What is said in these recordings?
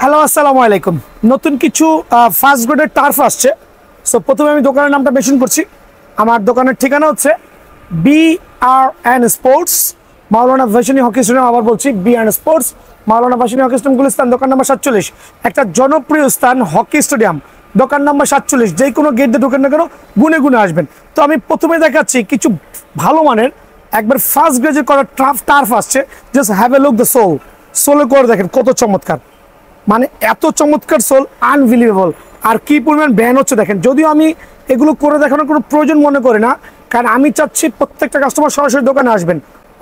Hello আসসালামু আলাইকুম। নতুন কিছু ফার্স্ট গ্রেডের টার্ফ আসছে। সো প্রথমে আমি দোকানের নামটা মেনশন করছি। আমার দোকানের ঠিকানা হচ্ছে BRN স্পোর্টস, মাওলানা ভাসানী হকি স্টেডিয়াম। আবার বলছি BRN স্পোর্টস, মাওলানা ভাসানী হকি স্টেডিয়াম, গুলিস্তান, দোকান নাম্বার 47। একটা জনপ্রিয় স্থান হকি স্টেডিয়াম, দোকান নাম্বার 47। যে কোনো গেট দিয়ে ঢোকেন না কেন গুনে গুনে আসবেন। তো আমি প্রথমে দেখাচ্ছি কিছু ভালো মানের একবার ফার্স্ট গ্রেডের করা টার্ফ আসছে। Just have a look the সোলের করে দেখেন কত চমৎকার, মানে এত চমৎকার সোল, আনবিলিভেবল। আর কি পরিমাণ ব্যান হচ্ছে দেখেন। যদিও আমি এগুলো করে দেখানোর কোনো প্রয়োজন মনে করি না, কারণ আমি চাচ্ছি প্রত্যেকটা কাস্টমার সরাসরি দোকানে আসবেন,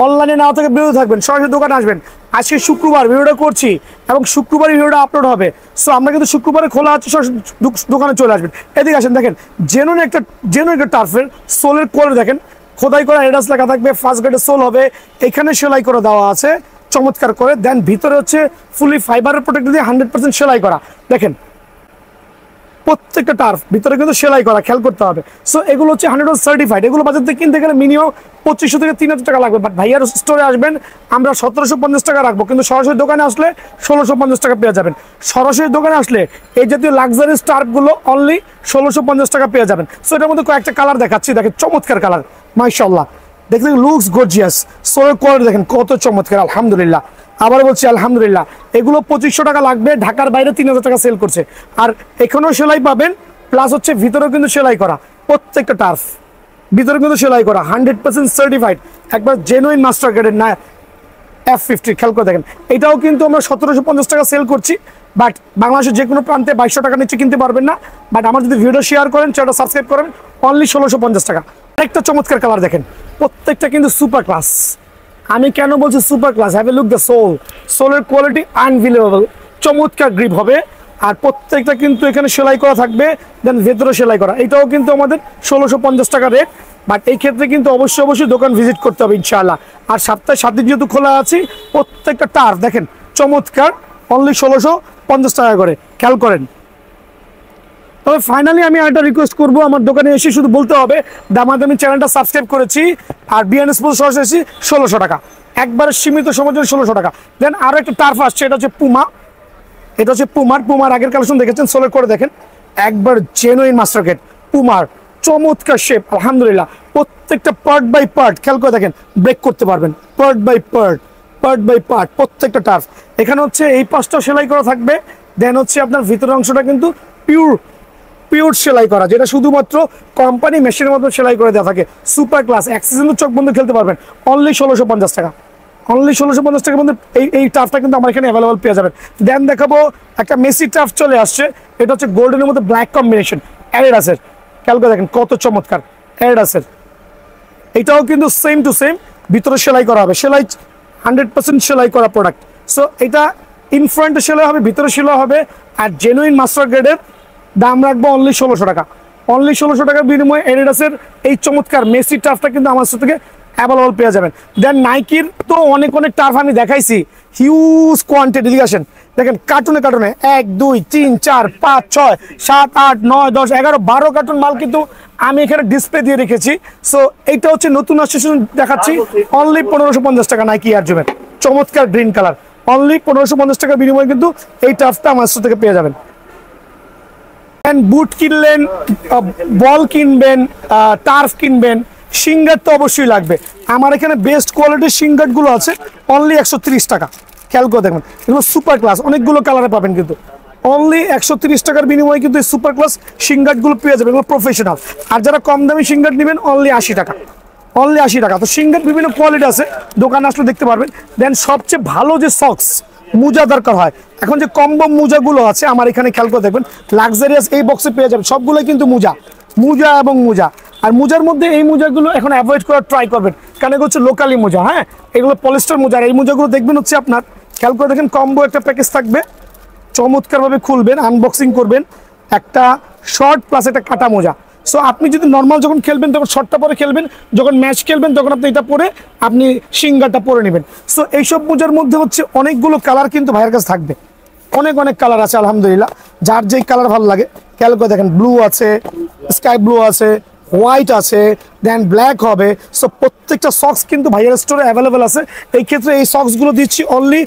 অনলাইনে না থেকে বিরত থাকবেন, সরাসরি দোকানে আসবেন। আজকে শুক্রবার ভিডিওটা করছি এবং শুক্রবারই ভিডিওটা আপলোড হবে। সো আমরা কিন্তু শুক্রবারে খোলা আছে, সরাসরি দোকানে চলে আসবেন। এদিকে আসেন, দেখেন জেনুইন একটা টার্ফের সোলের কোয়ালিটি দেখেন। খোদাই করা এডাস লেখা থাকবে, ফার্স্ট গ্রেডের সোল হবে, এখানে সেলাই করে দেওয়া আছে চমৎকার করে। দেন ভিতরে হচ্ছে ফুলি ফাইবারের প্রোটেক্ট দিয়ে 100% সেলাই করা। দেখেন প্রত্যেকটা টার্ফ ভিতরে কিন্তু সেলাই করা, খেয়াল করতে হবে। সো এগুলো হচ্ছে 100% সার্টিফাইড। এগুলো বাজার থেকে কিনতে গেলে মিনিমাম 2500 থেকে 3000 টাকা লাগবে। বাট ভাইয়ার স্টোরে আসবেন, আমরা 1750 টাকা রাখবো, কিন্তু সরাসরি দোকানে আসলে 1650 টাকা পেয়ে যাবেন। সরাসরি দোকানে আসলে এই জাতীয় লাক্সারি টার্ফগুলো অনলি 1650 টাকা পেয়ে যাবেন। সো এটার মধ্যে কয়েকটা কালার দেখাচ্ছি, দেখেন চমৎকার কালার, মাশাআল্লাহ। দেখেন লুকস গর্জিয়াস, সোলের কোয়ালিটি দেখেন কত চমৎকার, আলহামদুলিল্লাহ। আবার বলছি আলহামদুলিল্লাহ। এগুলো 2500 টাকা লাগবে, ঢাকার বাইরে 3000 টাকা সেল করছে। আর এখানেও সেলাই পাবেন, প্লাস হচ্ছে ভিতরেও কিন্তু সেলাই করা। প্রত্যেকটা টার্ফ ভিতরে কিন্তু সেলাই করা, 100% সার্টিফাইড, একবার জেনুইন মাস্টার গ্রেডের না F50। খেয়াল করে দেখেন, এটাও কিন্তু আমরা 1750 টাকা সেল করছি। বাট বাংলাদেশের যে কোনো প্রান্তে 2200 টাকা নিচে কিনতে পারবেন না। বাট আমার যদি ভিডিও শেয়ার করেন, চ্যানেলটা সাবস্ক্রাইব করেন, অনলি 1650 টাকা। আরেকটা চমৎকার কালার দেখেন, প্রত্যেকটা কিন্তু সুপার ক্লাস। আমি কেন বলছি super class? Have a look the সোলের কোয়ালিটি আনবিলিভেবল, চমৎকার গ্রিপ হবে। আর প্রত্যেকটা কিন্তু এখানে সেলাই করা থাকবে, দেন ভেতরে সেলাই করা। এটাও কিন্তু আমাদের 1650 টাকা রেট। বাট এই ক্ষেত্রে কিন্তু অবশ্যই দোকান ভিজিট করতে হবে ইনশাআল্লাহ। আর সপ্তাহে 7 দিন যেহেতু খোলা আছি, প্রত্যেকটা টার্ফ দেখেন চমৎকার, অনলি 1650 টাকা করে, খেয়াল করেন। তবে ফাইনালি আমি একটা রিকোয়েস্ট করবো, আমার দোকানে এসে শুধু বলতে হবে দামাদামি চ্যানেলটা সাবস্ক্রাইব করেছি আর BRN স্পোর্টস সরাসরি এসেছি 1600 টাকা, একবারে সীমিত সময়ের জন্য 1600 টাকা। দেন আরও একটা টার্ফ আসছে, এটা হচ্ছে পুমা। এটা হচ্ছে পুমার আগের কালেকশন দেখেছেন, সোলের করে দেখেন, একবার জেনুইন মাস্টার গ্রেড পুমার, চমৎকার শেপ, আলহামদুলিল্লাহ। প্রত্যেকটা পার্ট বাই পার্ট খেয়াল করে দেখেন, ব্রেক করতে পারবেন পার্ট বাই পার্ট প্রত্যেকটা টার্ফ। এখানে হচ্ছে এই পাশটা সেলাই করা থাকবে। দেন হচ্ছে আপনার ভিতরের অংশটা কিন্তু পিওর সেলাই করা, যেটা শুধুমাত্র কোম্পানি মেশিনের মতো সেলাই করে দেওয়া থাকে। সুপার ক্লাস, এক সিজনের চোখ বন্ধ খেলতে পারবেন, অনলি 1650 টাকা। অনলি 1650 টাকার মধ্যে এই টার্ফটা কিন্তু আমার এখানে অ্যাভেলেবল পেয়ে যাবেন। দেন দেখাবো একটা মেসি টার্ফ চলে আসছে, এটা হচ্ছে গোল্ডেনের মধ্যে ব্ল্যাক কম্বিনেশন, অ্যাডিডাসের। খেয়াল করে দেখেন কত চমৎকার, অ্যাডিডাসের। এটাও কিন্তু সেম টু সেম, ভিতরে সেলাই করা হবে, সেলাই 100% সেলাই করা প্রোডাক্ট। সো এটা ইন ফ্রন্টে সেলাই হবে, ভিতরে সেলাই হবে। আর জেনুইন মাস্টার গ্রেডের দাম রাখবো অনলি 1600 টাকা। অনলি 1600 টাকার বিনিময়ে অ্যাডিডাসের এই চমৎকার মেসি টার্ফটা কিন্তু আমার থেকে অ্যাভেলেবল পেয়ে যাবেন। দেন নাইকির তো অনেক টার্ফ আমি দেখাইছি, হিউজ কোয়ান্টিটি। দিকে আসেন, দেখেন কার্টুনে 1 2 3 4 5 6 7 8 9 10 11 12 কার্টুন মাল কিন্তু আমি এখানে ডিসপ্লে দিয়ে রেখেছি। সো এইটা হচ্ছে নতুন আসছে, দেখাচ্ছি অনলি 1550 টাকা। নাইকি এয়ার জুমের চমৎকার গ্রিন কালার, অনলি 1550 টাকার বিনিময়ে কিন্তু এই টার্ফটা আমার থেকে পেয়ে যাবেন। বুট কিনলেন, বল কিনবেন, টার্ফ কিনবেন, সিঙ্গার তো অবশ্যই লাগবে। আমার এখানে বেস্ট কোয়ালিটির সিঙ্গারগুলো আছে অনলি 130 টাকা। খেয়াল করে দেখবেন, এগুলো সুপার ক্লাস, অনেকগুলো কালারে পাবেন, কিন্তু অনলি 130 টাকার বিনিময়ে কিন্তু এই সুপার ক্লাস সিঙ্গারগুলো পেয়ে যাবেন, এগুলো প্রফেশনাল। আর যারা কম দামি সিঙ্গার নেবেন অনলি 80 টাকা, অনলি 80 টাকা। তো সিঙ্গার বিভিন্ন কোয়ালিটি আছে, দোকানে আসলে দেখতে পারবেন। দেন সবচেয়ে ভালো যে সক্স মোজা দরকার হয়, এখন যে কম্বো মোজাগুলো আছে আমার এখানে খেয়াল করে দেখবেন, লাক্সারিয়াস এই বক্সে পেয়ে যাবেন। সবগুলোই কিন্তু মোজা এবং মোজা। আর মোজার মধ্যে এই মোজাগুলো এখন অ্যাভয়েড করার ট্রাই করবেন, কারণ এগুলো হচ্ছে লোকালি মোজা। হ্যাঁ, এগুলো পলিস্টার মোজা। আর এই মোজাগুলো দেখবেন হচ্ছে আপনার, খেয়াল করে দেখেন, কম্বো একটা প্যাকেজ থাকবে, চমৎকারভাবে খুলবেন, আনবক্সিং করবেন, একটা শর্ট প্লাস একটা কাটা মোজা। সো আপনি যদি নর্মাল যখন খেলবেন তখন শর্টটা পরে খেলবেন, যখন ম্যাচ খেলবেন তখন আপনি এটা পরে আপনি সিঙ্গারটা পরে নেবেন। সো এইসব মোজার মধ্যে হচ্ছে অনেকগুলো কালার কিন্তু ভাইয়ের কাছে থাকবে, অনেক কালার আছে আলহামদুলিল্লাহ। যার যেই কালার ভালো লাগে খেয়াল করে দেখেন, ব্লু আছে, স্কাই ব্লু আছে, হোয়াইট আছে, দেন ব্ল্যাক হবে। সো প্রত্যেকটা সক্স কিন্তু ভাইয়ের স্টোরে অ্যাভেলেবেল আছে। এই ক্ষেত্রে এই সক্সগুলো দিচ্ছি অনলি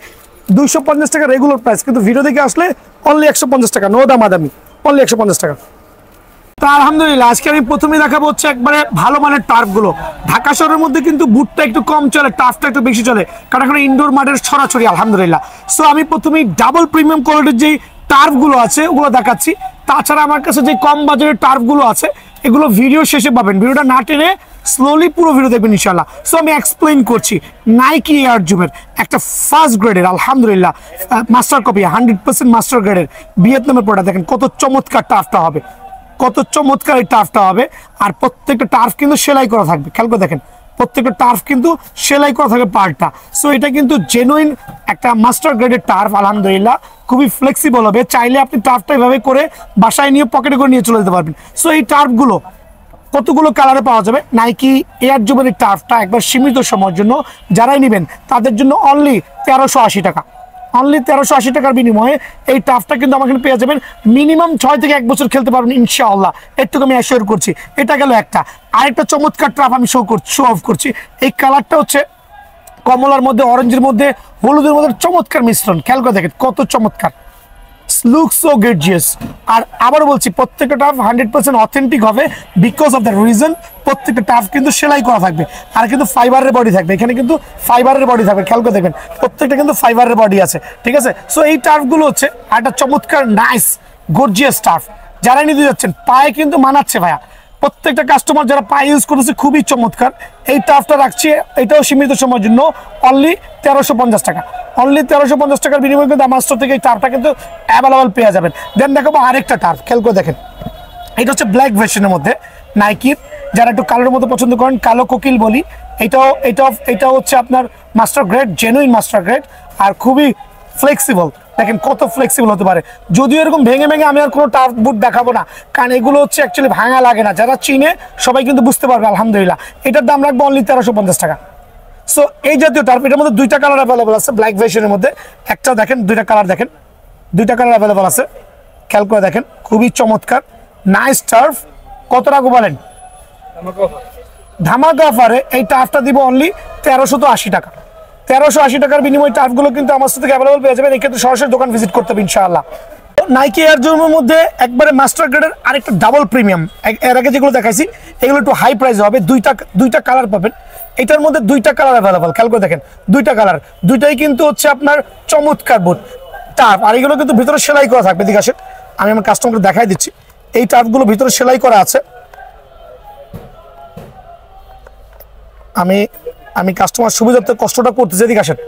250 টাকা রেগুলার প্রাইস, কিন্তু ভিডিও দেখে আসলে অনলি 150 টাকা, নো দামাদামি, অনলি 150 টাকা। তো আলহামদুলিল্লাহ আজকে আমি প্রথমেই দেখাবো হচ্ছে একবারে ভালো মানের টার্ফ গুলো। ঢাকা শহরের মধ্যে কিন্তু বুটটা একটু কম চলে, টার্ফটা একটু বেশি চলে, কারণ এখন ইনডোর মাঠের ছড়াছড়ি আলহামদুলিল্লাহ। সো আমি প্রথমেই ডাবল প্রিমিয়াম কোয়ালিটির যেই টার্ফ গুলো আছে ওগুলো দেখাচ্ছি। তাছাড়া আমার কাছে যে কম বাজারের টার্ফ গুলো আছে এগুলো ভিডিও শেষে পাবেন, ভিডিওটা না টেনে স্লোলি পুরো ভিডিও দেখবেন ইনশাআল্লাহ। সো আমি এক্সপ্লেইন করছি নাইকি এয়ার জুমের একটা ফার্স্ট গ্রেডের আলহামদুলিল্লাহ মাস্টার কপি 100% মাস্টার গ্রেডের ভিয়েতনামের প্রোডাক্ট। দেখেন কত চমৎকার টার্ফটা হবে, কত চমৎকার এই টার্ফটা হবে। আর প্রত্যেকটা টার্ফ কিন্তু সেলাই করা থাকবে, খেয়াল করে দেখেন প্রত্যেকটা টার্ফ কিন্তু সেলাই করা থাকবে পার্টটা। সো এটা কিন্তু জেনুইন একটা মাস্টার গ্রেডের টার্ফ আলহামদুলিল্লাহ, খুবই ফ্লেক্সিবল হবে। চাইলে আপনি টার্ফটা এভাবে করে বাসায় নিয়ে পকেটে করে নিয়ে চলে যেতে পারবেন। সো এই টার্ফগুলো কতগুলো কালারে পাওয়া যাবে, নাইকি এয়ার জুমের টার্ফটা একবার সীমিত সময়ের জন্য যারাই নেবেন তাদের জন্য অনলি 1380 টাকা, অনলি 1380 টাকার বিনিময়ে এই টার্ফটা কিন্তু আমাকে পেয়ে যাবেন। মিনিমাম 6 থেকে 1 বছর খেলতে পারবেন ইনশাআল্লাহ, একটু আমি অ্যাসিওর করছি। এটা গেল একটা। আরেকটা চমৎকার টার্ফ আমি শো অফ করছি। এই কালারটা হচ্ছে কমলার মধ্যে, অরেঞ্জের মধ্যে, হলুদের মধ্যে চমৎকার মিশ্রণ, খেয়াল করে দেখেন কত চমৎকার, লুক সো গর্জিয়াস। আর আবার বলছি প্রত্যেকটা টার্ফ 100% অথেন্টিক হবে, বিকজ অফ দ্য রিজন প্রত্যেকটা টার্ফ কিন্তু সেলাই করা থাকবে, আর কিন্তু ফাইবারের বডি থাকবে, এখানে কিন্তু ফাইবারের বডি থাকবে, খেয়াল করে দেখবেন প্রত্যেকটা কিন্তু ফাইবারের বডি আছে, ঠিক আছে। সো এই টার্ফগুলো হচ্ছে একটা চমৎকার নাইস গর্জিয়াস টার্ফ, যারা নিতে যাচ্ছেন পায়ে কিন্তু মানাচ্ছে ভাইয়া। প্রত্যেকটা কাস্টমার যারা পায়ে ইউজ করেছে খুবই চমৎকার। এই টার্ফটা রাখছি, এটাও সীমিত সময়ের জন্য অনলি 1350 টাকা, অনলি 1350 টাকার বিনিময়ে কিন্তু আমার স্টোর থেকে এই টার্ফটা কিন্তু অ্যাভেলেবল পেয়ে যাবেন। দেন দেখাবো আরেকটা টার্ফ, খেয়াল করে দেখেন এটা হচ্ছে ব্ল্যাক ভার্সনের মধ্যে নাইকির, যারা একটু কালোর মধ্যে পছন্দ করেন, কালো কোকিল বলি, এটাও হচ্ছে আপনার master grade, genuine master grade, আর খুবই ফ্লেক্সিবল। দেখেন কত ফ্লেক্সিবল হতে পারে। যদিও এরকম ভেঙে ভেঙে আমি আর কোনো টার্ফ বুট দেখাবো না, কারণ এগুলো হচ্ছে অ্যাকচুয়ালি ভাঙা লাগে না, যারা চিনে সবাই কিন্তু বুঝতে পারবে আলহামদুলিল্লাহ। এটার দাম রাখবো অনলি 1350 টাকা। সো এই জাতীয় টার্ফ, এটার মধ্যে দুইটা কালার অ্যাভেলেবল আছে, ব্ল্যাক ভার্সনের মধ্যে একটা দেখেন, দুইটা কালার দেখেন, দুইটা কালার অ্যাভেলেবল আছে, খেয়াল করে দেখেন খুবই চমৎকার নাইস টার্ফ। কত রাখবো বলেন? ধামাকা অফারে এই টার্ফটা দিব অনলি 1380 টাকা। 1380 টাকার বিনিময়ে টার্ফগুলো কিন্তু আমার সাথে অ্যাভেলেবল পেয়ে যাবেন। এক্ষেত্রে সরাসরি দোকান ভিজিট করতে হবে ইনশাআল্লাহ। নাইকি এয়ার জুমের মধ্যে একবারে মাস্টার গ্রেডের আরেকটা ডাবল প্রিমিয়াম, এর আগে যেগুলো দেখাইছি এগুলো একটু হাই প্রাইস হবে। দুইটা কালার পাবেন, এটার মধ্যে দুইটা কালার অ্যাভেলেবল, খেয়াল করে দেখেন দুইটা কালার, দুইটাই কিন্তু হচ্ছে আপনার চমৎকার বুট টার্ফ। আর এগুলো কিন্তু ভিতরে সেলাই করা থাকবে, দিকে আসেন আমি আমার কাস্টমারকে দেখাই দিচ্ছি। এই টার্ফগুলো ভিতরে সেলাই করা আছে, আমি কাস্টমার সুবিধার্থে কষ্টটা করতেছি, এদিকে আসেন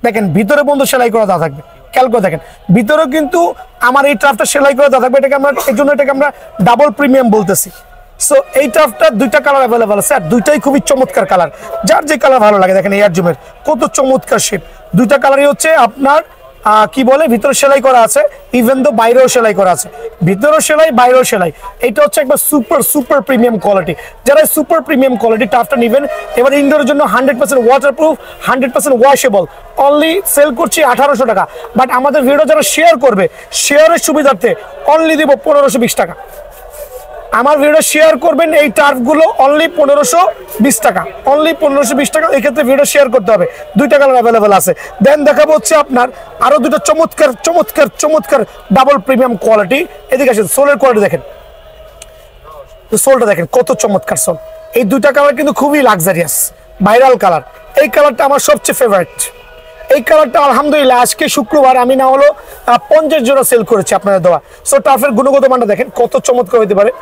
দেখেন ভিতরে বন্ধ সেলাই করা দেওয়া থাকবে, খেয়াল করে দেখেন ভিতরেও কিন্তু আমার এই টার্ফটা সেলাই করে দেওয়া থাকবে। এটাকে আমরা এই জন্য এটাকে আমরা ডাবল প্রিমিয়াম বলতেছি। সো এই টার্ফটা দুইটা কালার অ্যাভেলেবল আছে, আর দুইটাই খুবই চমৎকার কালার, যার যে কালার ভালো লাগে। দেখেন এয়ার জুমের কত চমৎকার শেপ, দুইটা কালারই হচ্ছে আপনার কি বলে ভিতরে সেলাই করা আছে, ইভেন তো বাইরেও সেলাই করা আছে, ভিতরেও সেলাই বাইরেও সেলাই। এটা হচ্ছে একবার সুপার প্রিমিয়াম কোয়ালিটি। যারা সুপার প্রিমিয়াম কোয়ালিটি টার্ফটা নেবেন, এবার ইনডোরের জন্য 100% ওয়াটারপ্রুফ, 100% ওয়াশেবল, অনলি সেল করছি 1800 টাকা। বাট আমাদের ভিডিও যারা শেয়ার করবে, শেয়ারের সুবিধার্থে অনলি দিব 1520 টাকা। আমার ভিডিও শেয়ার করবেন এই টার্ফগুলো অনলি 1520 টাকা, অনলি 1520 টাকা। এই ক্ষেত্রে ভিডিও শেয়ার করতে হবে। দুইটা কালার অ্যাভেলেবেল আছে। দেন দেখাবো হচ্ছে আপনার আরো দুটো চমৎকার ডাবল প্রিমিয়াম কোয়ালিটি। এদিকে আসেন, সোলের কোয়ালিটি দেখেন, সোলটা দেখেন কত চমৎকার সোল। এই দুইটা কালার কিন্তু খুবই লাক্সারিয়াস ভাইরাল কালার। এই কালারটা আমার সবচেয়ে ফেভারিট। এই কালারটা আলহামদুলিল্লাহ আজকে শুক্রবার আমি না হলো 50 জোড়া সেল করেছি আপনাদের দেওয়া। সো টার্ফের গুণগত মানটা দেখেন কত চমৎকার হতে পারে,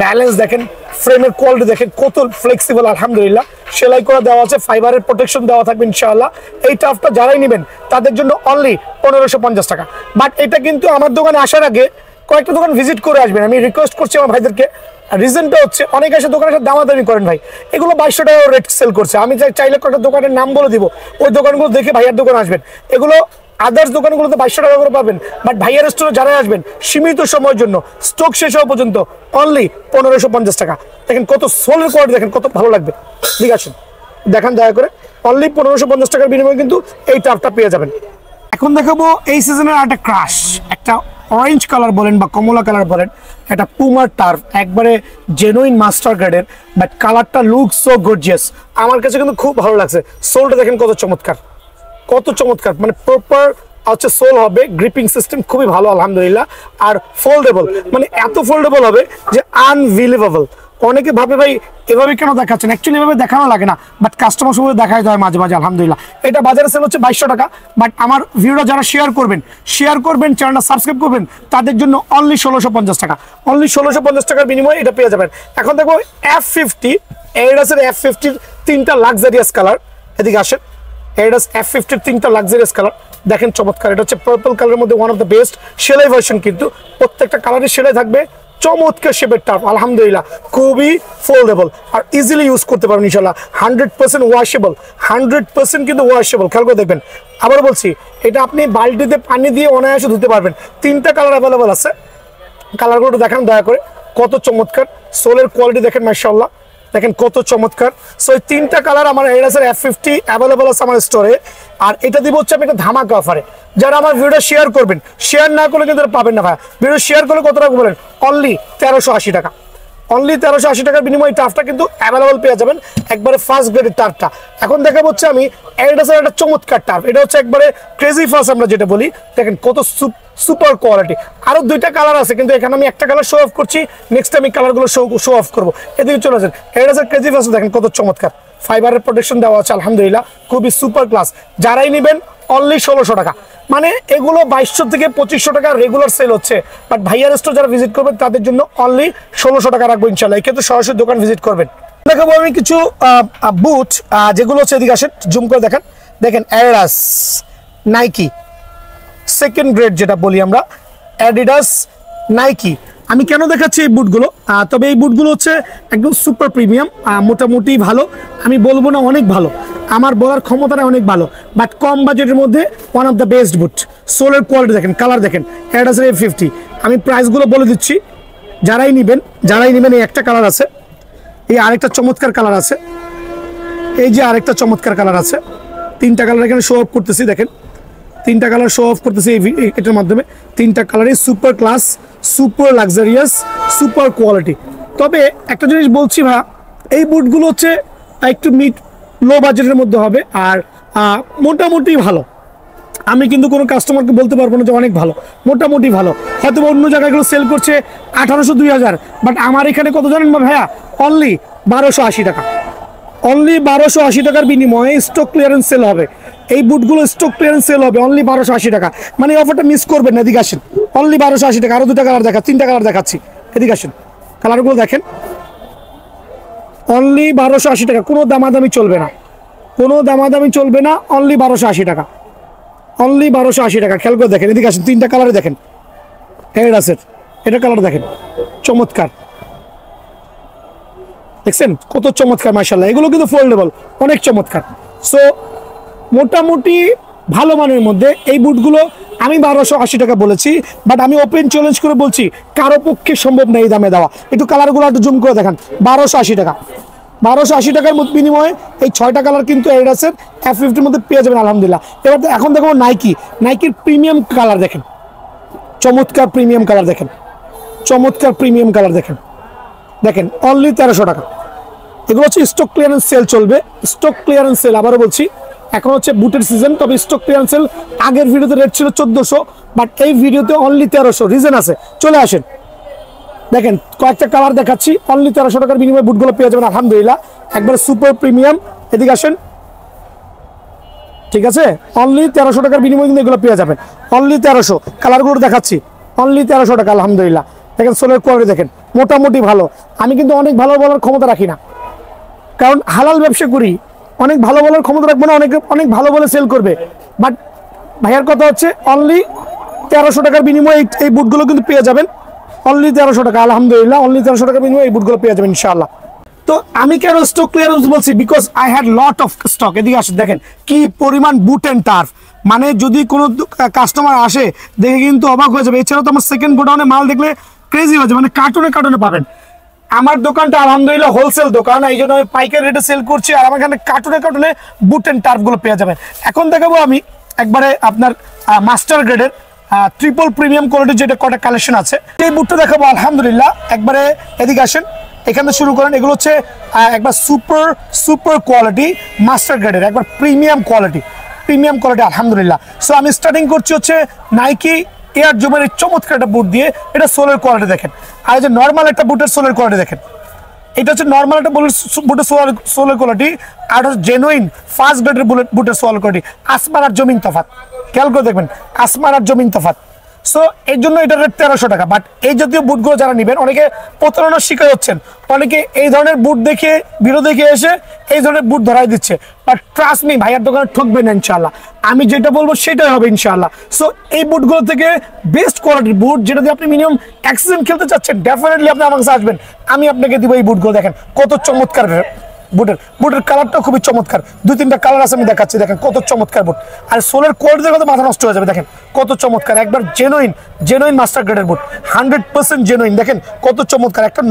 ব্যালেন্স দেখেন, ফ্রেমের কোয়ালিটি দেখেন কত ফ্লেক্সিবল আলহামদুলিল্লাহ, সেলাই করা দেওয়া আছে, ফাইবারের প্রোটেকশন দেওয়া থাকবে ইনশাআল্লাহ। এই টার্ফটা যারাই নেবেন তাদের জন্য অনলি 1550 টাকা। বাট এটা কিন্তু আমার দোকানে আসার আগে কয়েকটা দোকান ভিজিট করে আসবেন, আমি রিকোয়েস্ট করছি আমার ভাইদেরকে। রিজনটা হচ্ছে অনেক এসে দোকানের সাথে দামাদামি করেন ভাই, এগুলো 2200 টাকা রেট সেল করছে। আমি চাইলে কয়েকটা দোকানের নাম বলে দিব, ওই দোকানগুলো দেখে ভাইয়ার দোকানে আসবেন। এগুলো আদার্স দোকানগুলোতে 2200 টাকা করে পাবেন, বাট ভাইয়ার স্টোরে যারা আসবেন সীমিত সময়ের জন্য স্টক শেষ হওয়া পর্যন্ত অনলি 1550 টাকা। দেখেন কত সোলের কোয়ালিটি, দেখেন কত ভালো লাগবে। ঠিক আছে দেখেন দয়া করে, অনলি 1550 টাকার বিনিময়ে কিন্তু এই টার্ফটা পেয়ে যাবেন। এখন দেখাবো এই সিজনের একটা ক্রাশ, একটা অরেঞ্জ কালার বলেন বা কমলা কালার বলেন, একটা পুমার টার্ফ, একবারে জেনুইন মাস্টার গ্রেডের, বাট কালারটা লুক সো গর্জিয়াস। আমার কাছে কিন্তু খুব ভালো লাগছে। সোলটা দেখেন কত চমৎকার, মানে প্রপার হচ্ছে সোল হবে, গ্রিপিং সিস্টেম খুবই ভালো আলহামদুলিল্লাহ। আর ফোল্ডেবল, মানে এত ফোল্ডেবল হবে যে আনবিলিভেবল। অনেকে ভাবে ভাই এভাবে কেন দেখাচ্ছেন, অ্যাকচুয়ালি এভাবে দেখানো লাগে না, বাট কাস্টমার সঙ্গে দেখাই যায় মাঝে মাঝে আলহামদুলিল্লাহ। এটা বাজারে সেল হচ্ছে 2200 টাকা, বাট আমার ভিডিওটা যারা শেয়ার করবেন চ্যানেলটা সাবস্ক্রাইব করবেন, তাদের জন্য অনলি 1650 টাকা, অনলি 1650 টাকার বিনিময়ে এটা পেয়ে যাবেন। এখন দেখো F50, এডিডাসের F50 তিনটা লাক্সারিয়াস কালার, এদিকে আসেন। এডিডাস F50 তিনটা লাক্সারিয়াস কালার দেখেন, চমৎকার। এটা হচ্ছে পার্পল কালারের মধ্যে ওয়ান অফ দ্য বেস্ট সেলাই ভার্সন, কিন্তু প্রত্যেকটা কালারের সেলাই থাকবে, চমৎকার শেপের টার্ফ আলহামদুলিল্লাহ, খুবই ফোল্ডেবল আর ইজিলি ইউজ করতে পারবেন ইনশাল্লাহ। 100% ওয়াশেবল, 100% কিন্তু ওয়াশেবল। খেয়াল করে দেখবেন, আবার বলছি, এটা আপনি বালতিতে পানি দিয়ে অনায়াসে ধুতে পারবেন। তিনটা কালার অ্যাভেলেবল আছে, কালারগুলো দেখান দয়া করে, কত চমৎকার। সোলের কোয়ালিটি দেখেন মাশাআল্লাহ, দেখেন কত চমৎকার। সো এই তিনটা কালার আমার এডিডাসের F50 অ্যাভেলেবল আছে আমার স্টোরে। আর এটা দিব হচ্ছে আমি একটা ধামাকা অফারে। যারা আমার ভিডিও শেয়ার করবেন, শেয়ার না করলে কিন্তু পাবেন না ভাই। ভিডিও শেয়ার করলে কত টাকা বলেন? অনলি 1380 টাকা, অনলি 1380 টাকার বিনিময়ে টার্ফটা কিন্তু অ্যাভেলেবল পেয়ে যাবেন, একবারে ফার্স্ট গ্রেডের টার্ফটা। এখন দেখা হচ্ছে আমি এডিডাসের একটা চমৎকার টার্ফ, এটা হচ্ছে একবারে ক্রেজি ফার্স্ট আমরা যেটা বলি। দেখেন কত সুপার কোয়ালিটি। আরো দুইটা কালার আছে, কিন্তু এখানে আমি একটা কালার শো অফ করছি, নেক্সট আমি কালারগুলো শো অফ করবো। এদিকে চলে আসেন, এডিডাসের ক্রেজি ফার্স্ট দেখেন কত চমৎকার, ফাইবারের প্রোটেকশন দেওয়া আছে আলহামদুলিল্লাহ, খুবই সুপার ক্লাস। যারাই নেবেন অনলি 1600 টাকা, মানে এগুলো 2200 থেকে 2500 টাকা রেগুলার সেল হচ্ছে, বাট ভাইয়ার স্টোর যারা ভিজিট করবেন তাদের জন্য অনলি 1600 টাকা রাখবো ইনশাল্লাহ। এক্ষেত্রে সরাসরি দোকান ভিজিট করবেন। দেখাবো আমি কিছু বুট, যেগুলো হচ্ছে এদিকে আসেন, জুম করে দেখেন। দেখেন অ্যাডিডাস নাইকি সেকেন্ড গ্রেড যেটা বলি আমরা, অ্যাডিডাস নাইকি। আমি কেন দেখাচ্ছি এই বুটগুলো, তবে এই বুটগুলো হচ্ছে একদম সুপার প্রিমিয়াম, মোটামুটি ভালো, আমি বলবো না অনেক ভালো, আমার বলার ক্ষমতাটা অনেক ভালো, বাট কম বাজেটের মধ্যে one of the best boot. সোলের কোয়ালিটি দেখেন, কালার দেখেন, অ্যাডিডাসের F50। আমি প্রাইসগুলো বলে দিচ্ছি, যারাই নেবেন এই একটা কালার আছে, এই আরেকটা চমৎকার কালার আছে, এই যে আরেকটা চমৎকার কালার আছে, তিনটা কালার এখানে শো অফ করতেছি। দেখেন তিনটা কালার শো অফ করতেছি এটার মাধ্যমে। তিনটা কালারই super class, super luxurious, super quality. তবে একটা জিনিস বলছি ভাই, এই বুটগুলো হচ্ছে একটু লো বাজেটের মধ্যে হবে, আর মোটামুটি ভালো। আমি কিন্তু কোনো কাস্টমারকে বলতে পারবো না যে অনেক ভালো, মোটামুটি ভালো। হয়তো অন্য জায়গাগুলো সেল করছে 1800 2000, বাট আমার এখানে কত জানেন ভাইয়া? অনলি 1280 টাকা, অনলি 1280 টাকার বিনিময়ে স্টক ক্লিয়ারেন্স সেল হবে। এই বুটগুলো স্টক ক্লিয়ারেন্স সেল হবে অনলি 1280 টাকা, মানে অফারটা মিস করবেন না। এদিকে আসেন, অনলি 1280 টাকা। আরো দুটা কালার তিনটা কালার দেখাচ্ছি, এদিকে আসেন, কালারগুলো দেখেন, অনলি 1280 টাকা। কোনো দামাদামি চলবে না, কোনো দামাদামি চলবে না, অনলি 1280 টাকা, অনলি 1280 টাকা। খেয়াল করে দেখেন, এদিকে আসেন, তিনটা কালারে দেখেন, এডিডাসের এটা কালার দেখেন, চমৎকার, দেখছেন কত চমৎকার মাশাআল্লাহ। এগুলো কিন্তু ফোল্ডেবল, অনেক চমৎকার। সো মোটামুটি ভালো মানের মধ্যে এই বুটগুলো আমি 1280 টাকা বলেছি, বাট আমি ওপেন চ্যালেঞ্জ করে বলছি কারো পক্ষে সম্ভব নেই এই দামে দেওয়া। একটু কালারগুলো একটু জুম করে দেখান, 1280 টাকা, 1280 টাকার বিনিময়ে এই 6টা কালার কিন্তু এডিডাসের F50 মধ্যে পেয়ে যাবেন আলহামদুলিল্লাহ। এবার এখন দেখো নাইকির প্রিমিয়াম কালার দেখেন, চমৎকার প্রিমিয়াম কালার দেখেন, চমৎকার প্রিমিয়াম কালার দেখেন, দেখেন অনলি 1300 টাকা। এগুলো হচ্ছে স্টক ক্লিয়ারেন্স সেল চলবে, স্টক ক্লিয়ারেন্স সেল। আবারও বলছি, এখন হচ্ছে বুটের সিজন, তবে স্টক ক্লিয়ারেন্স সেল। আগের ভিডিওতে রেট ছিল 1400, বাট এই ভিডিওতে অনলি 1300। রিজন আছে, চলে আসেন, দেখেন কয়েকটা কালার দেখাচ্ছি, অনলি 1300 টাকার বিনিময়ে বুটগুলো পেয়ে যাবেন আলহামদুলিল্লাহ, একবার সুপার প্রিমিয়াম। এদিকে আসেন, ঠিক আছে, অনলি 1300 টাকার বিনিময়ে কিন্তু এগুলো পেয়ে যাবেন, অনলি 1300। কালারগুলো দেখাচ্ছি, অনলি 1300 টাকা আলহামদুলিল্লাহ। দেখেন সোলের কোয়ালিটি দেখেন, মোটামুটি ভালো। আমি কিন্তু অনেক ভালো বলার ক্ষমতা রাখি না, কারণ হালাল ব্যবসা করি, অনেক ভালো বলার ক্ষমতা রাখবো না, অনেক ভালো বলে সেল করবে। বাট ভাইয়ার কথা হচ্ছে অনলি 1300 টাকার বিনিময়ে এই বুটগুলো কিন্তু পেয়ে যাবেন, অনলি 1300 টাকা আলহামদুলিল্লাহ, অনলি 1300 টাকার বিনিময়ে এই বুটগুলো পেয়ে যাবেন ইনশাআল্লাহ। তো আমি কেন স্টক ক্লিয়ারেন্স বলছি? Because I had lot of stock. এদিকে আসে দেখেন কি পরিমাণ বুট অ্যান্ড টার্ফ, মানে যদি কোনো কাস্টমার আসে দেখে কিন্তু অবাক হয়ে যাবে। এছাড়াও তো আমার সেকেন্ড গোডাউনে মাল দেখলে ক্রেজি হয়ে যাবে, মানে কার্টুনে পাবেন। আমার দোকানটা আলহামদুলিল্লাহ হোলসেল দোকান, এই জন্য আমি পাইকারি রেটে সেল করছি, আর আমার এখানে কার্টুনে বুট অ্যান্ড টার্ফগুলো পেয়ে যাবেন। এখন দেখাবো আমি একবারে আপনার মাস্টার গ্রেডের ট্রিপল প্রিমিয়াম কোয়ালিটির যেটা কটা কালেকশন আছে, এই বুটটা দেখাবো আলহামদুলিল্লাহ। একবারে এদিকে আসেন, এখানে শুরু করেন। এগুলো হচ্ছে একবার সুপার কোয়ালিটি মাস্টার গ্রেডের, একবার প্রিমিয়াম কোয়ালিটি। প্রিমিয়াম কোয়ালিটি আলহামদুলিল্লাহ। সো আমি স্টার্টিং করছি হচ্ছে নাইকি এয়ার জুমের এই চমৎকার একটা বুট দিয়ে। এটা সোলের কোয়ালিটি দেখেন, আর এই যে নর্মাল একটা বুটের সোলের কোয়ালিটি দেখেন। এটা হচ্ছে নর্মাল একটা বুটের সোলের কোয়ালিটি, আর হচ্ছে জেনুইন ফার্স্ট গ্রেডের বুটের সোলের কোয়ালিটি। আসমান আর জমিন তফাৎ, খেয়াল করে দেখবেন, আসমান আর জমিন তফাৎ। সো এর জন্য এটা রেট 1300 টাকা। বাট এই জাতীয় বুটগুলো যারা নেবেন, অনেকে প্রতারণার শিকার হচ্ছেন, অনেকে এই ধরনের বুট দেখে ভিডিও দেখে এসে এই ধরনের বুট ধরাই দিচ্ছে। বাট ট্রাস্ট মি, ভাইয়ার দোকানে ঠকবেন না ইনশাআল্লাহ। আমি যেটা বলবো সেটাই হবে ইনশাআল্লাহ। সো এই বুটগুলো থেকে বেস্ট কোয়ালিটির বুট, যেটা দিয়ে আপনি মিনিমাম অ্যাক্সিডেন্ট খেলতে চাচ্ছেন, ডেফিনেটলি আপনি আমার কাছে আসবেন, আমি আপনাকে দিব এই বুটগুলো। দেখেন কত চমৎকার বুটের কালারটা খুবই চমৎকার, 2-3টা কালার আছে আমি দেখাচ্ছি। দেখেন কত চমৎকার বুট, আর সোলের কোয়ালিটির কথা মাথা নষ্ট হয়ে যাবে। দেখেন কত চমৎকার, একবার জেনুইন মাস্টার গ্রেডের বুট, 100% জেনুইন। দেখেন কত চমৎকার, একটা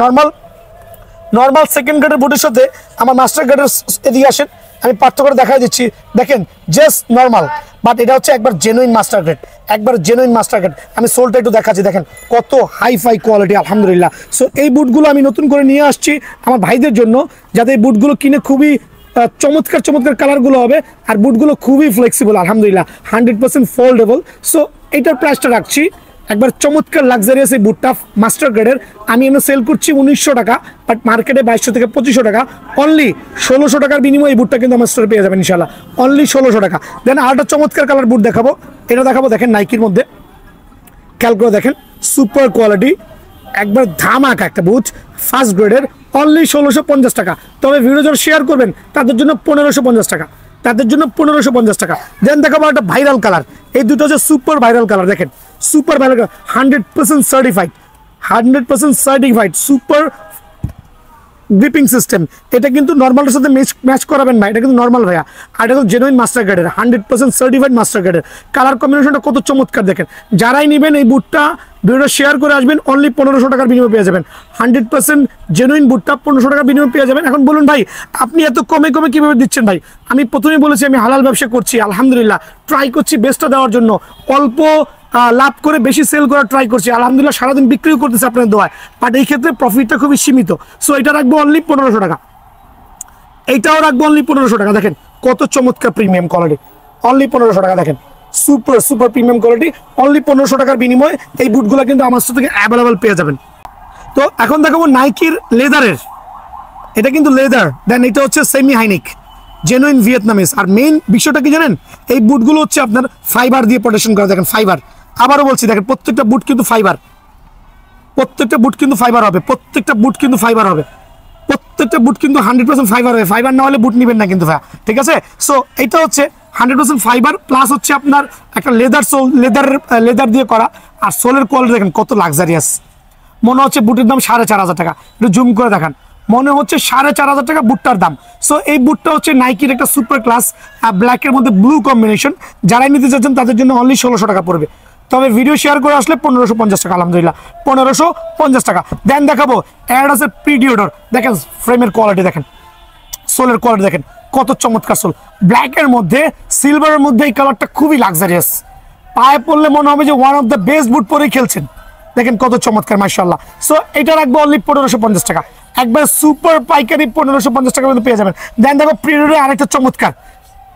নর্মাল সেকেন্ড গ্রেডের বুটের সাথে আমার মাস্টার গ্রেডের এদিকে আসেন, আমি পার্থক্য দেখাই দিচ্ছি। দেখেন জাস্ট নর্মাল, বাট এটা হচ্ছে একবার জেনুইন মাস্টার গ্রেড, একবার জেনুইন মাস্টার গ্রেড। আমি সোলটা একটু দেখাচ্ছি, দেখেন কত হাই কোয়ালিটি আলহামদুলিল্লাহ। সো এই বুটগুলো আমি নতুন করে নিয়ে আসছি আমার ভাইদের জন্য, যাতে এই বুটগুলো কিনে খুবই চমৎকার কালারগুলো হবে, আর বুটগুলো খুবই ফ্লেক্সিবল আলহামদুলিল্লাহ, 100% ফোল্ডেবল। সো এইটার প্রাইসটা রাখছি একবার চমৎকার লাক্সারিয়াস এই বুটটা মাস্টার গ্রেডের। আমি এনে সেল করছি 1900 টাকা, বাট মার্কেটে 2200 থেকে 2500 টাকা। অনলি 1600 টাকার বিনিময়ে এই বুটটা কিন্তু আমার স্টোরে পেয়ে যাবেন ইনশাআল্লাহ, অনলি 1600 টাকা। দেন আরেকটা চমৎকার কালার বুট দেখাবো, এটা দেখাবো। দেখেন নাইকির মধ্যে, খেয়াল করে দেখেন, সুপার কোয়ালিটি, একবার ধামাকা একটা বুট ফার্স্ট গ্রেডের, অনলি 1650 টাকা। তবে ভিডিও যারা শেয়ার করবেন তাদের জন্য 1550 টাকা, তাদের জন্য 1550 টাকা। দেন দেখাবো একটা ভাইরাল কালার, এই দুটো হচ্ছে সুপার ভাইরাল কালার। দেখেন super viral colour, 100% certified super gripping system. এটা কিন্তু নর্মালের সাথে ম্যাচ করাবেন না, এটা কিন্তু নর্মাল ভাইয়া। আর এটা কিন্তু জেনুইন মাস্টার গ্রেডের, 100% সার্টিফাইড মাস্টার গ্রেডের। কালার কম্বিনেশনটা কত চমৎকার দেখেন। যারাই নেবেন এই বুটটা ভিডিওটা শেয়ার করে আসবেন, অনলি 1500 টাকার বিনিময়ে পেয়ে যাবেন। 100% জেনুইন বুটটা 1500 টাকার বিনিময়ে পেয়ে যাবেন। এখন বলুন ভাই আপনি এত কমে কিভাবে দিচ্ছেন ভাই? আমি প্রথমেই বলেছি আমি হালাল ব্যবসা করছি আলহামদুলিল্লাহ, ট্রাই করছি বেস্টটা দেওয়ার জন্য, অল্প লাভ করে বেশি সেল করার ট্রাই করছি আলহামদুলিল্লাহ, সারাদিন বিক্রিও করতেছে আপনার দোয়ায়। বাট এই ক্ষেত্রে প্রফিটটা খুবই সীমিত। সো এটা রাখবো অনলি 1500 টাকা, এইটাও রাখবো অনলি 1500 টাকা। দেখেন কত চমৎকার প্রিমিয়াম কোয়ালিটি, অনলি 1500 টাকা। দেখেন সুপার প্রিমিয়াম কোয়ালিটি, অনলি 1500 টাকার বিনিময়ে এই বুটগুলো কিন্তু আমার থেকে অ্যাভেলেবল পেয়ে যাবেন। তো এখন দেখাবো নাইকির লেদারের, এটা কিন্তু লেদার। দেন এটা হচ্ছে সেমি হাইনিক, জেনুইন ভিয়েতনামিজ। আর মেইন বিষয়টা কি জানেন, এই বুটগুলো হচ্ছে আপনার ফাইবার দিয়ে প্রোটেকশন করা। দেখেন ফাইবার, আবারও বলছি, দেখেন প্রত্যেকটা বুট কিন্তু ফাইবার, প্রত্যেকটা বুট কিন্তু ফাইবার হবে, প্রত্যেকটা বুট কিন্তু ফাইবার হবে, প্রত্যেকটা বুট কিন্তু 100% ফাইবার হবে। ফাইবার না হলে বুট নেবেন না কিন্তু ভাই, ঠিক আছে? সো এটা হচ্ছে 100% ফাইবার, প্লাস হচ্ছে আপনার একটা লেদার দিয়ে করা। আর সোলের কোয়ালিটি দেখেন কত লাক্সারিয়াস, মনে হচ্ছে বুটের দাম 4500 টাকা। একটু জুম করে দেখান, মনে হচ্ছে 4500 টাকা বুটটার দাম। সো এই বুটটা হচ্ছে নাইকির একটা সুপার ক্লাস, ব্ল্যাকের মধ্যে ব্লু কম্বিনেশন। যারাই নিতে চাচ্ছেন তাদের জন্য অনলি 1600 টাকা পড়বে। তবে ভিডিও শেয়ার করে আসলে 1550 টাকা, আলহামদুলিল্লাহ 1550 টাকা। দেন দেখাবো অ্যাডিডাসের প্রিডিওডর। দেখেন ফ্রেমের কোয়ালিটি দেখেন, সোলের কোয়ালিটি দেখেন কত চমৎকার সোল, ব্ল্যাকের মধ্যে সিলভারের মধ্যে। এই কালারটা খুবই লাক্সারিয়াস, পায়ে পড়লে মনে হবে যে ওয়ান অফ দ্য বেস্ট বুট পরেই খেলছেন। দেখেন কত চমৎকার মাশাআল্লাহ। সো এটা রাখবো অনলি 1550 টাকা, একবার সুপার পাইকারি 1550 টাকা পর্যন্ত পেয়ে যাবেন। দেন দেখো প্রিডিওডর আরেকটা চমৎকার,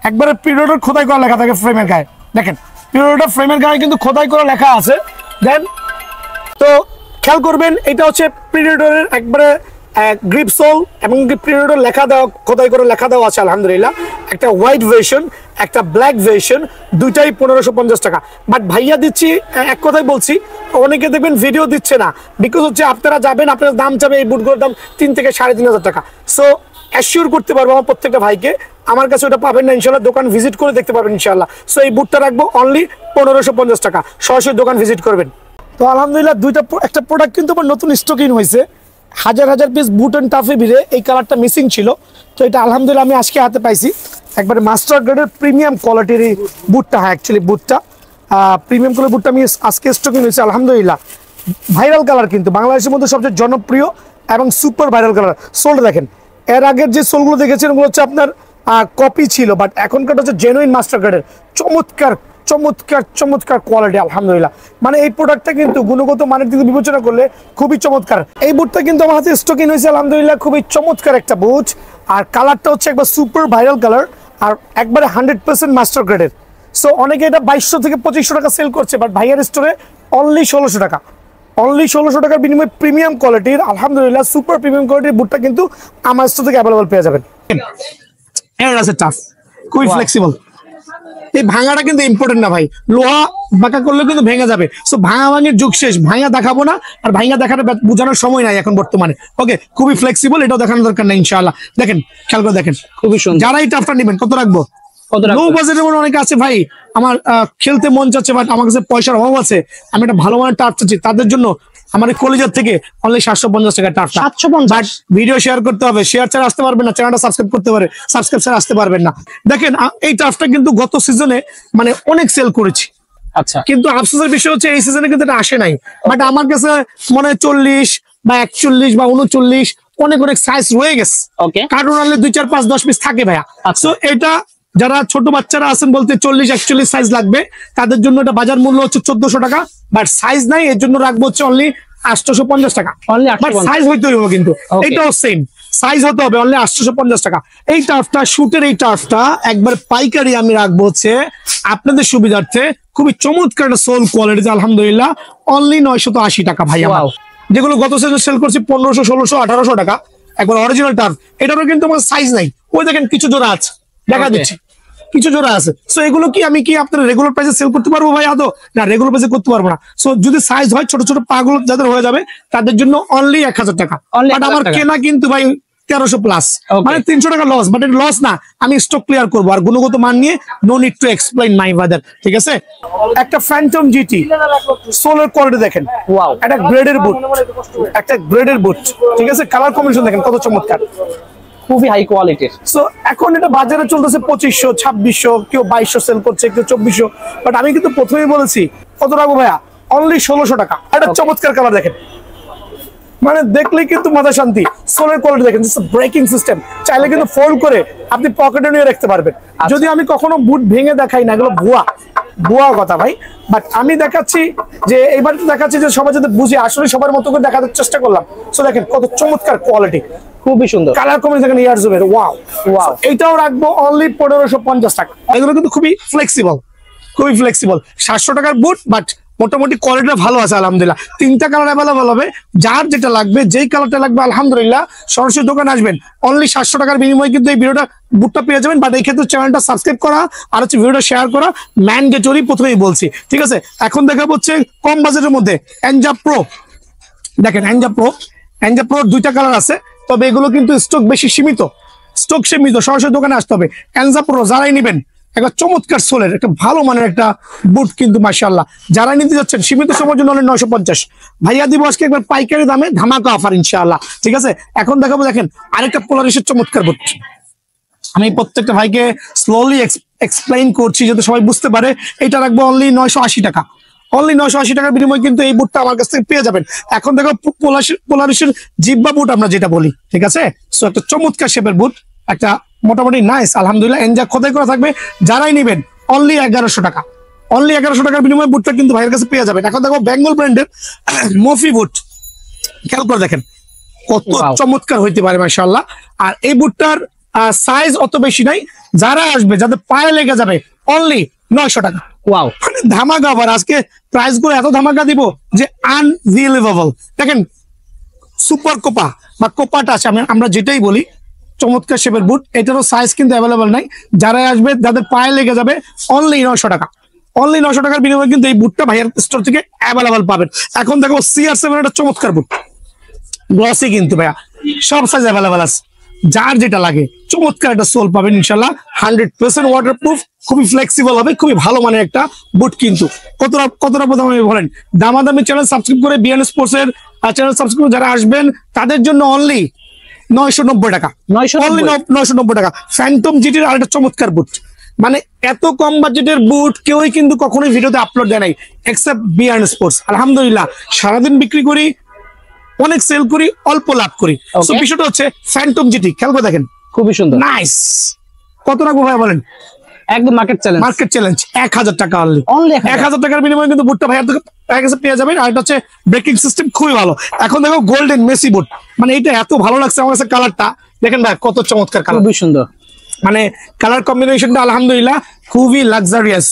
একবারে প্রিডিওডর খোদাই করা লেখা থাকে ফ্রেমের গায়ে। দেখেন প্রিডিওডর ফ্রেমের গায়ে কিন্তু খোদাই করা লেখা আছে। দেন তো খেয়াল করবেন, এটা হচ্ছে প্রিডিওডরের একবারে গ্রিপ সোল, এবং প্রিডিওডর লেখা দেওয়া, খোদাই করে লেখা দেওয়া আছে আলহামদুলিল্লাহ। একটা হোয়াইট ভার্সন, একটা ব্ল্যাক ভার্সন, দুইটাই 1550 টাকা। বাট ভাইয়া দিচ্ছি, এক কথাই বলছি, অনেকে দেখবেন ভিডিও দিচ্ছে না, বিকজ হচ্ছে আপনারা যাবেন, আপনার দাম যাবে এই বুটগুলোর দাম 3 থেকে 3500 টাকা। সো অ্যাসিওর করতে পারবো আমার প্রত্যেকটা ভাইকে, আমার কাছে ওটা পাবেন না ইনশাল্লাহ, দোকান ভিজিট করে দেখতে পাবেন ইনশাল্লাহ। সো এই বুটটা রাখবো অনলি 1550 টাকা, সরাসরি দোকান ভিজিট করবেন। তো আলহামদুলিল্লাহ একটা প্রোডাক্ট কিন্তু আমার নতুন স্টকিং হয়েছে, হাজার পিস বুট অ্যান্ড টাফে ভিড়ে এই কালারটা মিসিং ছিল। তো এটা আলহামদুলিল্লাহ আমি আজকে হাতে পাইছি, একবারে মাস্টার গ্রেডের প্রিমিয়াম কোয়ালিটির এই বুটটা। হ্যাঁ অ্যাকচুয়ালি বুটটা প্রিমিয়াম কোয়ালিটির বুটটা আমি আজকে স্টকিং হয়েছে আলহামদুলিল্লাহ। ভাইরাল কালার, কিন্তু বাংলাদেশের মধ্যে সবচেয়ে জনপ্রিয় এবং সুপার ভাইরাল কালার। সোলটা দেখেন, এর আগের যে সোলগুলো দেখেছেন ওগুলো হচ্ছে আপনার কপি ছিল, বাট এখনকার হচ্ছে জেনুইন মাস্টার গ্রেডের চমৎকার কোয়ালিটি আলহামদুলিল্লাহ। মানে এই প্রোডাক্টটা কিন্তু গুণগত মানের দিকে বিবেচনা করলে খুবই চমৎকার। এই বুটটা কিন্তু আমার হাতে স্টকিং হয়েছে আলহামদুলিল্লাহ, খুবই চমৎকার একটা বুট। আর কালারটা হচ্ছে একবার সুপার ভাইরাল কালার, আর একবারে 100% মাস্টার গ্রেডের। সো অনেকে এটা 2200 থেকে 2500 টাকা সেল করছে, বাট ভাইয়ার স্টোরে অনলি 1600 টাকা, অনলি 1600 টাকার বিনিময়ে প্রিমিয়াম কোয়ালিটির আলহামদুলিল্লাহ সুপার প্রিমিয়াম কোয়ালিটির বুটটা কিন্তু আমার স্টোর থেকে অ্যাভেলেবল পেয়ে যাবেন। এর আছে টাফ, খুবই ফ্লেক্সিবল। এই ভাঙাটা কিন্তু ইম্পর্টেন্ট না ভাই, লোহা বাঁকা করলে কিন্তু ভেঙে যাবে। সো ভাঙা ভাঙির যুগ শেষ, ভাঙা দেখাবো না, আর ভাঙা দেখাটা বোঝানোর সময় নাই এখন বর্তমানে। ওকে, খুবই ফ্লেক্সিবল, এটাও দেখানোর দরকার নেই ইনশাআল্লাহ। দেখেন, খেয়াল করে দেখেন, খুবই সুন্দর। যারা এই টাফটা নেবেন, কত রাখবো? লো বাজেটের মধ্যে অনেকে আছে ভাই, আমার খেলতে মন চাচ্ছে বাট আমার কাছে পয়সার অভাব আছে, আমি একটা ভালো মানের টাফ চাচ্ছি, তাদের জন্য আমার কলেজের থেকে অনলি 750 টাকা টাফ। 750, ভিডিও শেয়ার করতে হবে, শেয়ার ছাড়া আসতে পারবেন না, চ্যানেলটা সাবস্ক্রাইব করতে পারে, সাবস্ক্রাইব ছাড়া আসতে পারবেন না। দেখেন এই টাফটা কিন্তু গত সিজনে মানে অনেক সেল করেছি, আচ্ছা, কিন্তু আফসোসের বিষয় হচ্ছে এই সিজনে কিন্তু এটা আসে নাই। বাট আমার কাছে মনে হয় 40 বা 41 বা 39 অনেক অনেক সাইজ রয়ে গেছে। কার্টুন আনলে 2, 4, 5, 10 পিস থাকে ভাইয়া। সো এটা যারা ছোট বাচ্চারা আছেন বলতে 40-41 সাইজ লাগবে, তাদের জন্য এটা বাজার মূল্য হচ্ছে 1400 টাকা, বাট সাইজ নাই, এর জন্য রাখবো হচ্ছে অনলি 850 টাকা। সাইজ হইতে হবে কিন্তু এটাও সেম সাইজ হতে হবে, অনলি 850 টাকা। এই টাফটা, শুটের এই টাফটা একবার পাইকারি আমি রাখবো হচ্ছে আপনাদের সুবিধার্থে, খুবই চমৎকার একটা সোল কোয়ালিটি আলহামদুলিল্লাহ, অনলি 980 টাকা ভাই। যেগুলো গত সিজন সেল করছি 1500, 1600, 1800 টাকা, একবার অরিজিনাল টাফ, এটারও কিন্তু আমার সাইজ নাই। ওই দেখেন কিছু জোড়া আছে, দেখা দিচ্ছি কিছু জোড়া আছে। সো এগুলো কি আমি কি আপনার রেগুলার প্রাইসে সেল করতে পারবো ভাই? আদৌ না, রেগুলার প্রাইসে করতে পারবো না। সো যদি সাইজ হয়, ছোট ছোট পাগুলো যাদের হয়ে যাবে তাদের জন্য অনলি 1000 টাকা। বাট আমার কেনা কিন্তু ভাই 1300 প্লাস, মানে 300 টাকা লস। বাট এটা লস না, আমি স্টক ক্লিয়ার করবো, আর গুণগত মান নিয়ে no need to explain my brother, ঠিক আছে? একটা ফ্যান্টম জিটি সোলার কোয়ালিটি দেখেন, একটা গ্রেডের বুট, একটা গ্রেডের বুট, ঠিক আছে? কালার কম্বিনেশন দেখেন কত চমৎকার, খুবই হাই কোয়ালিটির। সো এখন এটা বাজারে চলতেছে 2500, 2600, কেউ 2200 সেল করছে, কেউ 2400। বাট আমি কিন্তু প্রথমেই বলেছি কত রাখবো ভাইয়া, অনলি 1600 টাকা। একটা চমৎকার কালার দেখেন, মানে দেখলেই কিন্তু মাথা শান্তি। সোলের কোয়ালিটি দেখেন, ব্রেকিং সিস্টেম, চাইলে কিন্তু ফোল্ড করে আপনি পকেটে নিয়ে রাখতে পারবেন। যদি আমি কখনো বুট ভেঙে দেখাই না, এগুলো ভুয়া ভুয়া কথা ভাই। বাট আমি দেখাচ্ছি যে এইবার দেখাচ্ছি যে সবাই যাতে বুঝে, আসলে সবার মতো করে দেখানোর চেষ্টা করলাম। সো দেখেন কত চমৎকার কোয়ালিটি, খুবই সুন্দর কালার কম্বিনেশন, দেখেন ইয়ার জুমের, ওয়াও ওয়াও। এটাও রাখবো অনলি 1550 টাকা। এগুলো কিন্তু খুবই ফ্লেক্সিবল, খুবই ফ্লেক্সিবল। 700 টাকার বুট, বাট মোটামুটি কোয়ালিটিটা ভালো আছে আলহামদুলিল্লাহ। 3টা কালার অ্যাভেলেবল হবে, যার যেটা লাগবে, যেই কালারটা লাগবে আলহামদুলিল্লাহ সরাসরি দোকানে আসবেন, অনলি 700 টাকার বিনিময়ে কিন্তু এই ভিডিওটা বুটটা পেয়ে যাবেন। বাট এই ক্ষেত্রে চ্যানেলটা সাবস্ক্রাইব করা আর হচ্ছে ভিডিওটা শেয়ার করা ম্যান্ডেটরি, প্রথমেই বলছি, ঠিক আছে? এখন দেখাবো হচ্ছে কম বাজেটের মধ্যে এনজা প্রো। দেখেন এনজা প্রো, এনজা প্রোর 2টা কালার আছে, তবে এগুলো কিন্তু স্টক বেশি সীমিত, স্টক সীমিত, সরাসরি দোকানে আসতে হবে। এনজা প্রো যারাই নেবেন, একটা চমৎকার সোলের একটা ভালো মানের একটা বুট কিন্তু মাশাআল্লাহ, যারা নিতে যাচ্ছেন সীমিত সময়ের জন্য হলে 950 ভাইয়া দিব আজকে একবার পাইকারি দামে, ধামাকা অফার ইনশাআল্লাহ, ঠিক আছে? এখন দেখাবো দেখেন আরেকটা পোলারিসের চমৎকার বুট। আমি প্রত্যেকটা ভাইকে স্লোলি এক্সপ্লেইন করছি যাতে সবাই বুঝতে পারে। এটা রাখবো অনলি 980 টাকা, অনলি 980 টাকার বিনিময়ে কিন্তু এই বুটটা আমার কাছ থেকে পেয়ে যাবেন। এখন দেখো পোলারিসের জিব্বা বুট আমরা যেটা বলি, ঠিক আছে? সো একটা চমৎকার শেপের বুট, একটা মোটামুটি নাইস আলহামদুলিল্লাহ, এনজা খোদাই করা থাকবে। যারাই নেবেন অনলি 1100 টাকা, অনলি 1100 টাকার বিনিময়ে বুটটা কিন্তু ভাইয়ের কাছে পেয়ে যাবেন। এখন দেখো বেঙ্গল ব্র্যান্ডের মফি বুট, খেয়াল করে দেখেন কত চমৎকার হইতে পারে মাশাআল্লাহ। আর এই বুটটার সাইজ অত বেশি নাই, যারা আসবে যাদের পায়ে লেগে যাবে অনলি 900 টাকা। ওয়াও, মানে ধামাকা অফার। আজকে প্রাইস গুলো এত ধামাকা দিব যে আনবিলিভেবল। দেখেন সুপার কোপা বা কোপাটা আছে, আমরা যেটাই বলি, চমৎকার শেপের বুট, এটারও সাইজ কিন্তু অ্যাভেলেবল নাই। যারা আসবে যাদের পায়ে লেগে যাবে অনলি 900 টাকা, অনলি 900 টাকার বিনিময়ে কিন্তু এই বুটটা ভাইয়ের স্টোর থেকে অ্যাভেলেবল পাবেন। এখন দেখো CR7 একটা চমৎকার বুট, গ্লসি কিন্তু ভাইয়া, সব সাইজ অ্যাভেলেবল আছে, যার যেটা লাগে চমৎকার একটা সোল পাবেন ইনশাল্লাহ। 100% ওয়াটারপ্রুফ, খুবই ফ্লেক্সিবল হবে, খুবই ভালো মানের একটা বুট। কিন্তু কতটা দামি বলেন, দামাদামি চ্যানেল সাবস্ক্রাইব করে বিএন স্পোর্টস এর চ্যানেল সাবস্ক্রাইব যারা আসবেন তাদের জন্য অনলি 990 টাকা, 990 টাকা। ফ্যান্টম জিটির আরেকটা চমৎকার বুট, মানে এত কম বাজেটের বুট কেউই কিন্তু কখনোই ভিডিওতে আপলোড দেয় নাই এক্সেপ্ট বিএন স্পোর্টস। আলহামদুলিল্লাহ সারাদিন বিক্রি করি, অনেক সেল করি, অল্প লাভ করি। সো বিষয়টা হচ্ছে ফ্যান্টম জিটি, খেয়াল করে দেখেন খুবই সুন্দর, নাইস। কত রাখবো ভাই বলেন? একদম মার্কেট চ্যালেঞ্জ, মার্কেট চ্যালেঞ্জ 1000 টাকা, অনলি 1000 টাকার বিনিময়ে কিন্তু বুটটা ভাইয়ার কাছে পেয়ে যাবেন। আর এটা হচ্ছে ব্রেকিং সিস্টেম খুবই ভালো। এখন দেখো গোল্ডেন মেসি বুট, মানে এটা এত ভালো লাগছে আমার কাছে কালারটা, দেখেন ভাই কত চমৎকার কালার, খুবই সুন্দর। মানে কালার কম্বিনেশনটা আলহামদুলিল্লাহ খুবই লাক্সারিয়াস,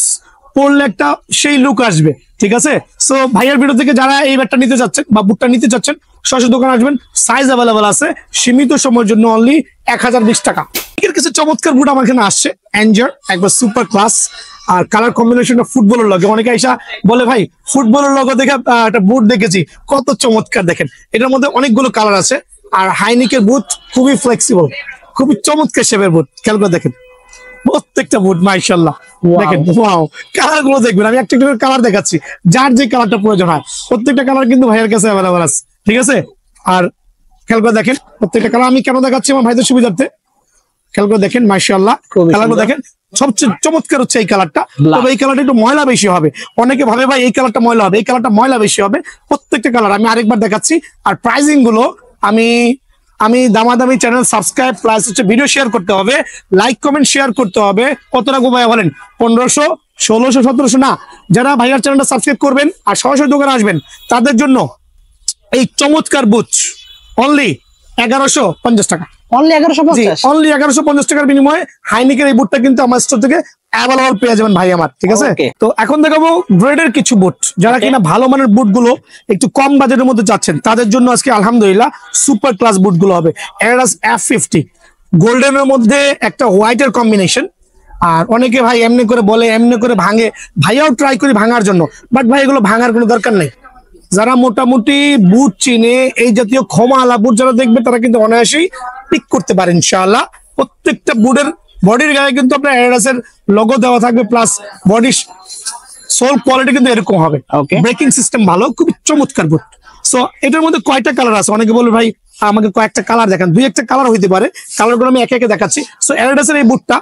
পরলে একটা সেই লুক আসবে। ঠিক আছে, সো ভাইয়ার ভিডিও থেকে যারা এই ব্যাটটা নিতে চাচ্ছেন বা বুটটা নিতে চাচ্ছেন সরাসরি দোকানে আসবেন, সাইজ অ্যাভেলেবল আছে, সীমিত সময়ের জন্য অনলি 1020 টাকা। এর কিছু চমৎকার বুট আমার এখানে আসছে, অ্যাঞ্জার একবার সুপার ক্লাস, আর কালার কম্বিনেশনটা ফুটবলের লগে। অনেকে এসা বলে ভাই ফুটবলের লগে দেখে একটা বুট দেখেছি, কত চমৎকার দেখেন। এটার মধ্যে অনেকগুলো কালার আছে, আর হাইনিকের বুট খুবই ফ্লেক্সিবল, খুবই চমৎকার শেপের বুট। খেয়াল করে দেখেন প্রত্যেকটা বুট মাশাআল্লাহ, দেখেন ওয়াও, কালার গুলো দেখবেন। আমি একটা কালার দেখাচ্ছি, যার যে কালারটা প্রয়োজন হয় প্রত্যেকটা কালার কিন্তু ভাইয়ের কাছে অ্যাভেলেবল আছে। ঠিক আছে, আর খেয়াল করে দেখেন প্রত্যেকটা কালার আমি কেন দেখাচ্ছি আমার ভাইদের সুবিধার্থে। খেয়াল করে দেখেন মাশাআল্লাহ, কালারগুলো দেখেন। সবচেয়ে চমৎকার হচ্ছে এই কালারটা, তবে এই কালারটা একটু ময়লা বেশি হবে। অনেকে ভাবে ভাই এই কালারটা ময়লা হবে, এই কালারটা ময়লা বেশি হবে। প্রত্যেকটা কালার আমি আরেকবার দেখাচ্ছি। আর প্রাইসিং গুলো আমি দামাদামি চ্যানেল সাবস্ক্রাইব প্লাস হচ্ছে ভিডিও শেয়ার করতে হবে, লাইক কমেন্ট শেয়ার করতে হবে। কত টাকা ভাইয়া বলেন? 1500, 1600, 1700 না। যারা ভাইয়ার চ্যানেলটা সাবস্ক্রাইব করবেন আর সরাসরি দোকানে আসবেন তাদের জন্য এই চমৎকার বুট অনলি 1150 টাকা। অনলি 1150? অনলি 1150 টাকার বিনিময়ে হাইনিকের এই বুটটা কিন্তু আমার স্টোর থেকে অ্যাভেলেবল পেয়ে যাবেন ভাই আমার। ঠিক আছে, তো এখন দেখাবো গ্রেডের কিছু বুট। যারা কিনা ভালো মানের বুট গুলো একটু কম বাজেটের মধ্যে চাচ্ছেন তাদের জন্য আজকে আলহামদুলিল্লাহ সুপার ক্লাস বুট গুলো হবে। অ্যাডিডাস F50 গোল্ডেনের মধ্যে একটা হোয়াইটের কম্বিনেশন। আর অনেকে ভাই এমনি করে বলে, এমনি করে ভাঙে, ভাইয়াও ট্রাই করি ভাঙার জন্য, বাট ভাই এগুলো ভাঙার কোনো দরকার নেই। যারা মোটামুটি বুট চিনে এই জাতীয় ক্ষমা আলা বুট যারা দেখবে তারা কিন্তু অনায়াসেই পিক করতে পারে ইনশাআল্লাহ। প্রত্যেকটা বুটের বডির গায়ে কিন্তু আপনার অ্যাডিডাসের লোগো দেওয়া থাকবে, প্লাস বডি সোল কোয়ালিটি কিন্তু এরকম হবে। ব্রেকিং সিস্টেম ভালো, খুবই চমৎকার বুট। সো এটার মধ্যে কয়টা কালার আছে? অনেকে বলবে ভাই আমাকে কয়েকটা কালার দেখান। দুই একটা কালার হইতে পারে, কালারগুলো আমি একে একে দেখাচ্ছি। সো অ্যাডিডাসের এই বুটটা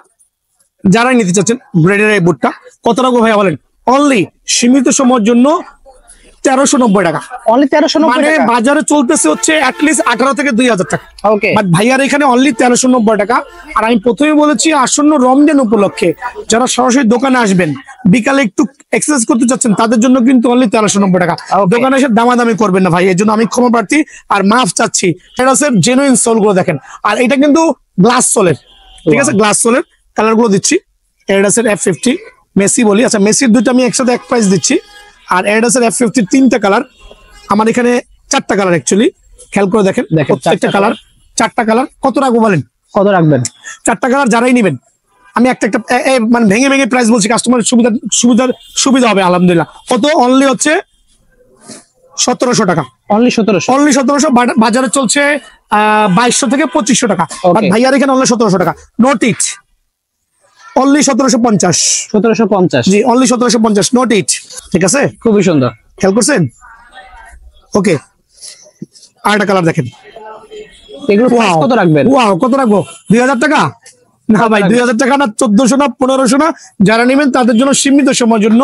যারাই নিতে চাচ্ছেন, গ্রেডের এই বুটটা কত টাকা ভাইয়া বলেন? অনলি সীমিত সময়ের জন্য 1390 টাকা। অনলি 1390 মানে টাকা? বাজারে চলতেছে হচ্ছে অ্যাটলিস্ট 18 থেকে 2000 টাকা। ওকে, বাট ভাইয়ার এখানে অনলি 1390 টাকা। আর আমি প্রথমে বলেছি আসন্ন রমজান উপলক্ষে যারা সরাসরি দোকানে আসবেন, বিকালে একটু এক্সারসাইজ করতে চাচ্ছেন তাদের জন্য কিন্তু অনলি 1390 টাকা। দোকানে এসে দামাদামি করবেন না ভাই, এর জন্য আমি ক্ষমা প্রার্থী আর মাফ চাচ্ছি। এটা হচ্ছে জেনুইন সোল গুলো দেখেন, আর এটা কিন্তু গ্লাস সোলের। ঠিক আছে, গ্লাস সোলের কালার গুলো দিচ্ছি। এডিডাসের F50 মেসি বলি, আচ্ছা মেসির দুটো আমি একসাথে এক প্রাইস দিচ্ছি। আর এডিডাসের F50 3টা কালার, আমার এখানে 4টা কালার অ্যাকচুয়ালি। খেয়াল করে দেখেন প্রত্যেকটা কালার, 4টা কালার। কত রাখবো বলেন? কত রাখবেন? 4টা কালার যারাই নেবেন আমি একটা একটা মানে ভেঙে ভেঙে প্রাইস বলছি, কাস্টমারের সুবিধা হবে আলহামদুলিল্লাহ। কত? অনলি হচ্ছে 1700 টাকা। অনলি 1700? অনলি 1700। বাজারে চলছে 2200 থেকে 2500 টাকা। ভাইয়ার এখানে অনলি 1700 টাকা। নোট ইট, অনলি 1750। 1750? জি, অনলি 1750। নোট ইট। ঠিক আছে, খুবই সুন্দর। খেয়াল করছেন? ওকে, আরেকটা কালার দেখেন। এগুলো প্রাইস কত রাখবেন? ওয়াও, কত রাখবো? 2000 টাকা না ভাই, 2000 টাকা না, 1400 না, 1500 না। যারা নেবেন তাদের জন্য সীমিত সময়ের জন্য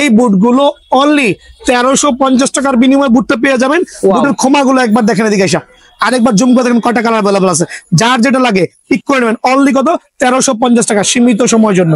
এই বুট গুলো অনলি 1350 টাকার বিনিময়ে বুটটা পেয়ে যাবেন। বুটের ক্ষমা গুলো একবার দেখেন, এদিকে এসা আরেকবার জুম করে দেখেন কয়টা কালার অ্যাভেলেবল আছে। যার যেটা লাগে পিক করে নেবেন। অনলি কত? 1350 টাকা, সীমিত সময়ের জন্য।